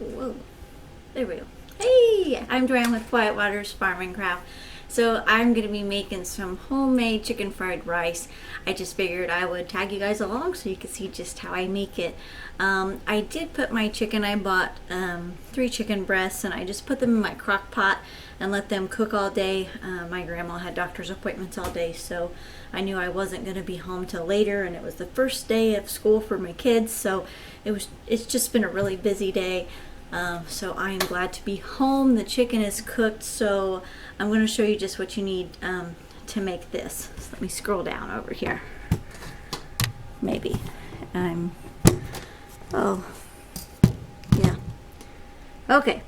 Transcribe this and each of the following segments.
Whoa. There we go. Hey, I'm Joanne with Quiet Waters Farm and Craft. So I'm going to be making some homemade chicken fried rice. I just figured I would tag you guys along so you can see just how I make it. I did put my chicken, I bought 3 chicken breasts, and I just put them in my crock pot and let them cook all day. My grandma had doctor's appointments all day, so I knew I wasn't going to be home till later, and it was the first day of school for my kids, so it's just been a really busy day. So I am glad to be home. The chicken is cooked, so I'm going to show you just what you need to make this. So let me scroll down over here. Maybe. Oh, yeah. Okay,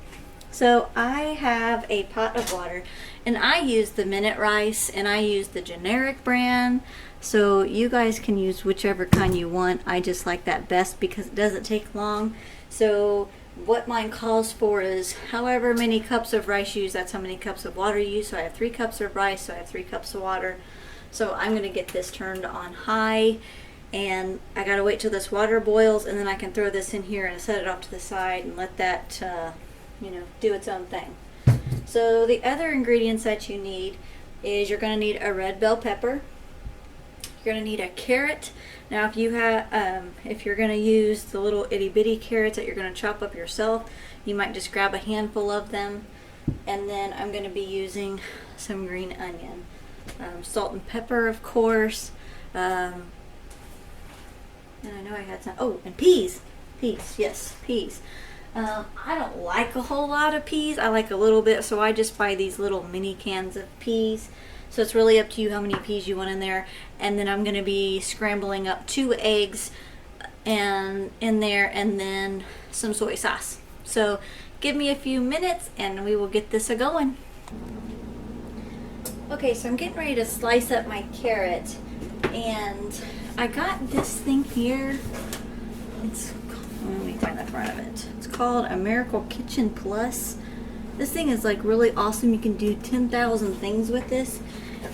so I have a pot of water, and I use the Minute Rice, and I use the generic brand. So you guys can use whichever kind you want. I just like that best because it doesn't take long. So what mine calls for is however many cups of rice you use, that's how many cups of water you use. So I have 3 cups of rice, so I have 3 cups of water. So I'm going to get this turned on high, and I got to wait till this water boils, and then I can throw this in here and set it off to the side and let that do its own thing. So the other ingredients that you need is you're going to need a red bell pepper. You're going to need a carrot. Now if you have, if you're going to use the little itty bitty carrots that you're going to chop up yourself, you might just grab a handful of them. And then I'm going to be using some green onion, salt and pepper, of course. And I know I had some. Oh, and peas. Yes, peas. I don't like a whole lot of peas. I like a little bit, so I just buy these little mini cans of peas. So it's really up to you how many peas you want in there. And then I'm going to be scrambling up 2 eggs and in there, and then some soy sauce. So give me a few minutes and we will get this a-going. Okay, so I'm getting ready to slice up my carrot, and I got this thing here. Let me find the front of it. It's called a Miracle Kitchen Plus. This thing is like really awesome. You can do 10,000 things with this.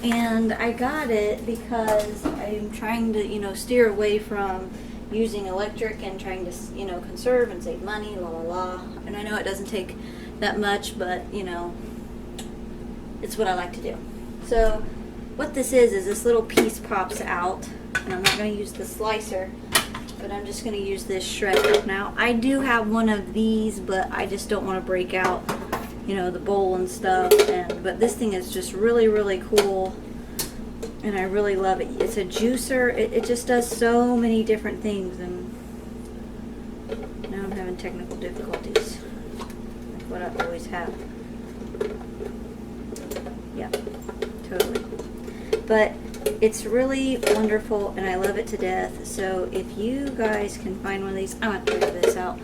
And I got it because I'm trying to, steer away from using electric and trying to, conserve and save money, la la la. And I know it doesn't take that much, but, it's what I like to do. So what this is this little piece pops out, and I'm not going to use the slicer, but I'm just going to use this shredder. Now, I do have one of these, but I just don't want to break out the bowl and stuff, but this thing is just really, really cool, and I really love it. It's a juicer. It just does so many different things, and now I'm having technical difficulties, like what I always have. Yeah, totally. But it's really wonderful, and I love it to death. So if you guys can find one of these, I'm going to try this out.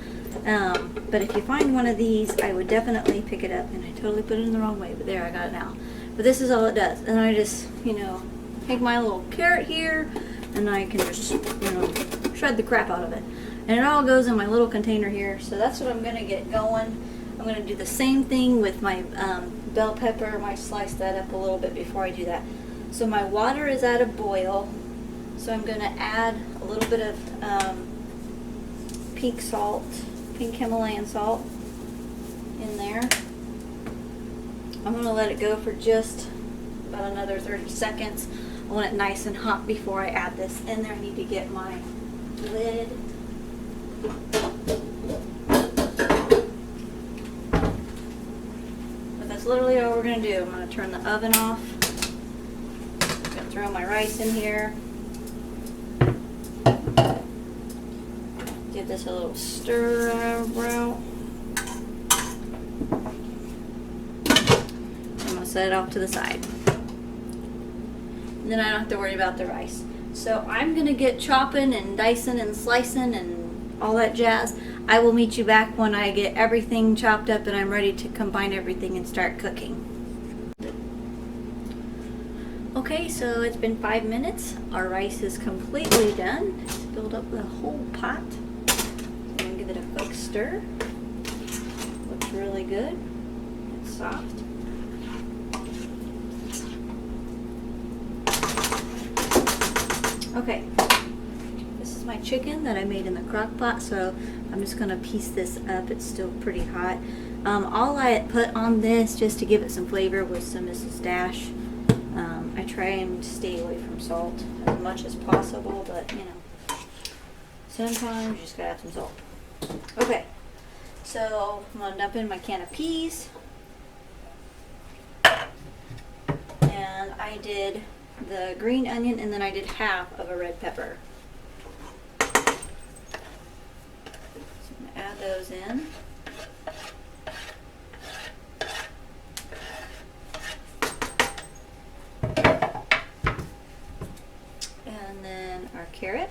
But if you find one of these, I would definitely pick it up. And I totally put it in the wrong way, but there, I got it now. But this is all it does. And I just, take my little carrot here, and I can just, shred the crap out of it. And it all goes in my little container here. So that's what I'm going to get going. I'm going to do the same thing with my bell pepper. I might slice that up a little bit before I do that. So my water is at a boil. So I'm going to add a little bit of pink Himalayan salt in there. I'm going to let it go for just about another 30 seconds. I want it nice and hot before I add this in there. I need to get my lid. But that's literally all we're going to do. I'm going to turn the oven off. I'm going to throw my rice in here. Give this a little stir around. I'm going to set it off to the side. And then I don't have to worry about the rice. So I'm going to get chopping and dicing and slicing and all that jazz. I will meet you back when I get everything chopped up and I'm ready to combine everything and start cooking. Okay, so it's been 5 minutes. Our rice is completely done. It's filled up the whole pot. Give it a quick stir. Looks really good. It's soft. Okay. This is my chicken that I made in the crock pot, so I'm just gonna piece this up. It's still pretty hot. All I put on this, just to give it some flavor, was some Mrs. Dash. I try and stay away from salt as much as possible, but you know, sometimes you just gotta have some salt. Okay, so I'm gonna dump in my can of peas. And I did the green onion, and then I did half of a red pepper. So I'm gonna add those in. And then our carrot.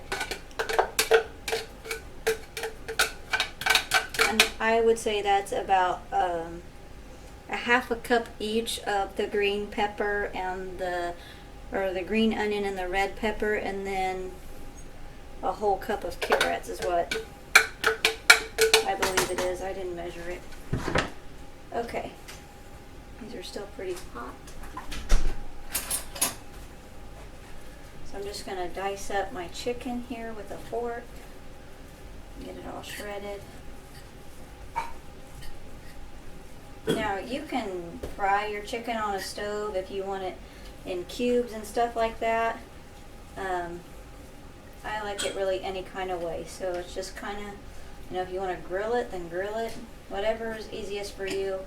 And I would say that's about a half a cup each of the green pepper and the green onion and the red pepper, and then a whole cup of carrots is what I believe it is. I didn't measure it. Okay, these are still pretty hot. So I'm just going to dice up my chicken here with a fork, get it all shredded. Now you can fry your chicken on a stove if you want it in cubes and stuff like that. I like it really any kind of way, so it's just kind of, you know, if you want to grill it, then grill it. Whatever is easiest for you.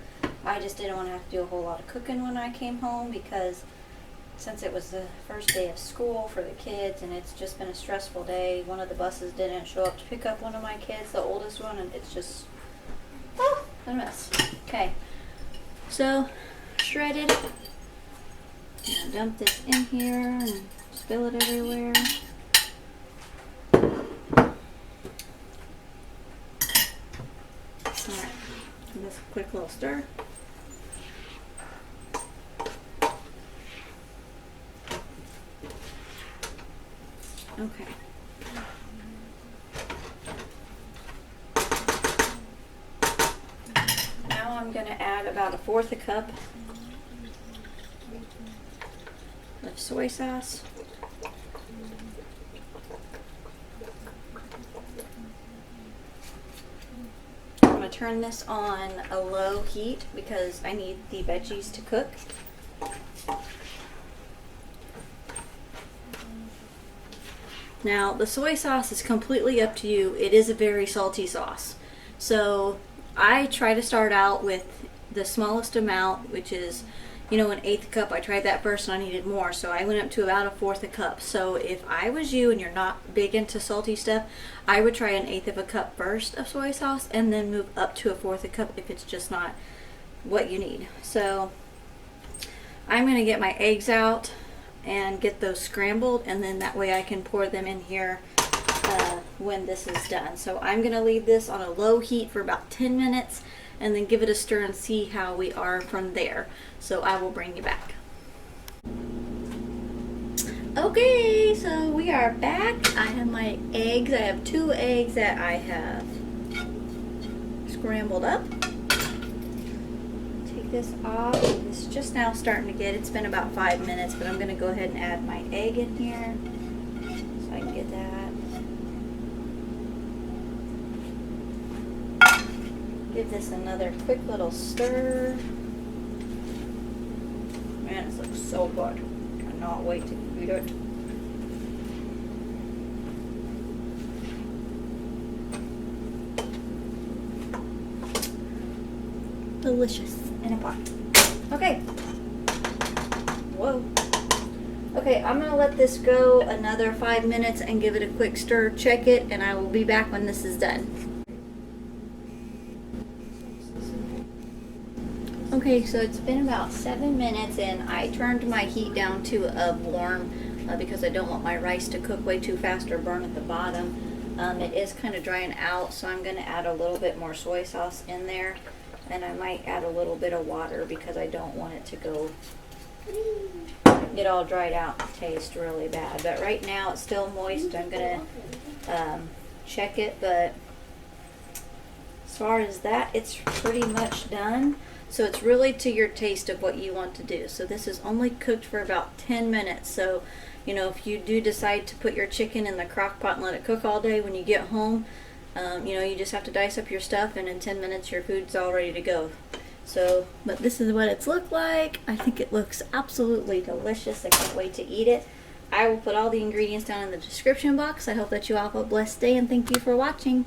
I just didn't want to have to do a whole lot of cooking when I came home, because since it was the first day of school for the kids and it's just been a stressful day, one of the buses didn't show up to pick up one of my kids, the oldest one, and it's just a mess. Okay, so shredded. I'm gonna dump this in here and spill it everywhere. Alright, just a quick little stir. Okay. Now I'm going to add about 1/4 cup of soy sauce. I'm going to turn this on a low heat because I need the veggies to cook. Now, the soy sauce is completely up to you. It is a very salty sauce. So I try to start out with the smallest amount, which is, you know, 1/8 cup. I tried that first and I needed more, so I went up to about 1/4 cup. So if I was you and you're not big into salty stuff, I would try 1/8 cup first of soy sauce and then move up to 1/4 cup if it's just not what you need. So I'm going to get my eggs out and get those scrambled, and then that way I can pour them in here when this is done. So I'm going to leave this on a low heat for about 10 minutes and then give it a stir and see how we are from there. So I will bring you back. Okay, so we are back. I have my eggs. I have 2 eggs that I have scrambled up. This off. It's just now starting to get, it's been about 5 minutes, but I'm going to go ahead and add my egg in here so I can get that. Give this another quick little stir. Man, this looks so good. Cannot wait to eat it. Delicious in a pot. Okay. Whoa. Okay, I'm going to let this go another 5 minutes and give it a quick stir, check it, and I will be back when this is done. Okay, so it's been about 7 minutes and I turned my heat down to a warm because I don't want my rice to cook way too fast or burn at the bottom. It is kind of drying out, so I'm going to add a little bit more soy sauce in there. And I might add a little bit of water because I don't want it to go get all dried out and taste really bad. But right now it's still moist. I'm going to check it, but as far as that, it's pretty much done. So it's really to your taste of what you want to do. So this is only cooked for about 10 minutes. So, you know, if you do decide to put your chicken in the crock pot and let it cook all day, when you get home, you know, you just have to dice up your stuff, and in 10 minutes your food's all ready to go. So, but this is what it's looked like. I think it looks absolutely delicious. I can't wait to eat it. I will put all the ingredients down in the description box. I hope that you all have a blessed day, and thank you for watching.